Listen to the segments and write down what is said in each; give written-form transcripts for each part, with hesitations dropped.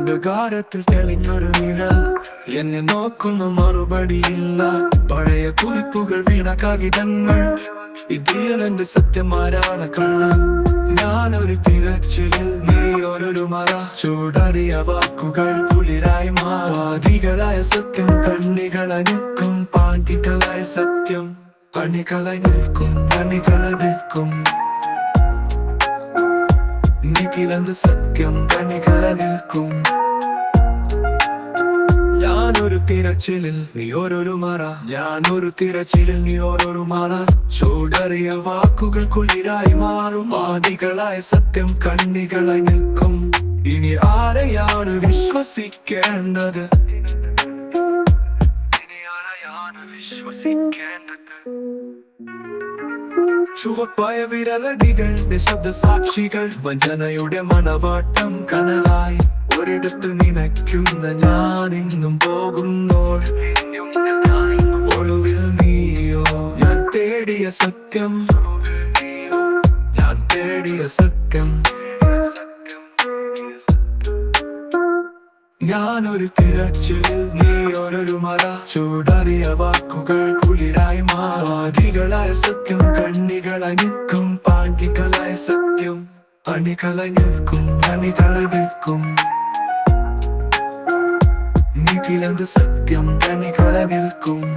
അന്ധകാരത്തിൽ തെളിഞ്ഞൊരു നിഴൽ എന്നെ നോക്കുന്ന മറുപടിയില്ല. പഴയ കുറിപ്പുകൾ വീണ കാകിതങ്ങൾ ഇതിൽ എന്റെ സത്യമാരാണ് കണ്ണൻ. ഞാനൊരു തിരച്ചിലിൽ നീ ഒരു മറ. ചൂടറിയ വാക്കുകൾ കുളിരായി മാവാദികളായ സത്യം കണ്ണികളെ നിൽക്കും. പാണ്ഡികളായ സത്യം അണികളെ നിൽക്കും. അണികളെ നിൽക്കും. നിധിലെന്ത് സത്യം കണികളെ നിൽക്കും. ഞാനൊരു തിരച്ചിലിൽ നീ ഒരു മറ. ഞാനൊരു തിരച്ചിലിൽ നീ ഒരു മറ. ചൂടറിയ വാക്കുകൾ കുളിരായി മാറും. ആദികളായ സത്യം കണ്ണികളായി നിൽക്കും. ഇനി ആരെയാണ് വിശ്വസിക്കേണ്ടത്? ചുവപ്പായ വിരലടികൾ നിശബ്ദ സാക്ഷികൾ. വഞ്ചനയുടെ മണവാട്ടം കനലായി ഒരിടത്ത് നിനയ്ക്കുന്ന ഞാൻ ഇന്നും പോകുന്നോൾ. ഒടുവിൽ നീയോ ഞാൻ തേടിയ സത്യം. ഞാൻ തേടിയ സത്യം. ഞാനൊരു തിരച്ചിലിൽ നീ ഒരു മറ. ചൂടറിയ വാക്കുകൾ കുളിരായി മാവാദികളായ സത്യം കണ്ണികളായി നിൽക്കും. പാണ്ഡികളായ സത്യം അണികളായി നിൽക്കും. അണികളായി നിൽക്കും. നിധിലെന്ത് സത്യം കണികളെ നിൽക്കും.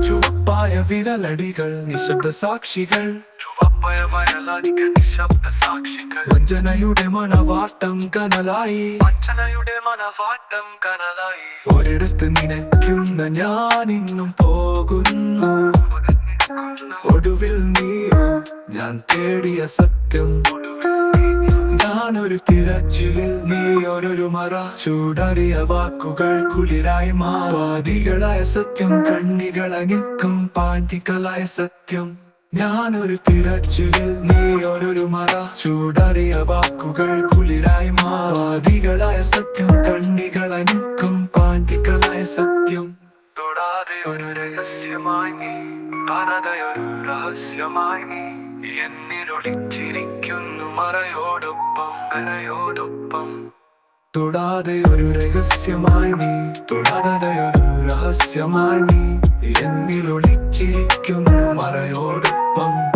ചുവപ്പായ വിരലടികൾ നിശബ്ദ സാക്ഷികൾ. ചുവപ്പായ വിരലടികൾ നിശബ്ദ സാക്ഷികൾ. വഞ്ചനയുടെ മണവാട്ടം കനലായി. വഞ്ചനയുടെ മണവാട്ടം കനലായി ഒരിടത്ത് നിനയ്ക്കുന്ന ഞാൻ ഇന്നും പോകുന്നു. ഒടുവിൽ നീയോ ഞാൻ തേടിയ സത്യം. ഞാനൊരു തിരച്ചിലിൽ നീ ഒരു മറ. ചൂടറിയ വാക്കുകൾ കുളിരായി മാവാദികളായ സത്യം കണ്ണികളായി നിൽക്കും. പാണ്ഡികളായ സത്യം. ഞാനൊരു തിരച്ചിലിൽ നീ ഒരു മറ. ചൂടറിയ വാക്കുകൾ കുളിരായി മാവാദികളായ സത്യം കണ്ണികളായി നിൽക്കും. പാണ്ഡികളായ സത്യം. തൊടാതെ ഒരു രഹസ്യമായി നീ. കാണാതെയൊരു രഹസ്യമായി നീ എന്നിലൊളിച്ചിരിക്കുന്നു മറയോടൊപ്പം. കരയോടൊപ്പം. തൊടാതെ ഒരു രഹസ്യമായി നീ. തൊടാതെ ഒരു രഹസ്യമായി നീ എന്നിലൊളിച്ചിരിക്കുന്നു മറയോടൊപ്പം.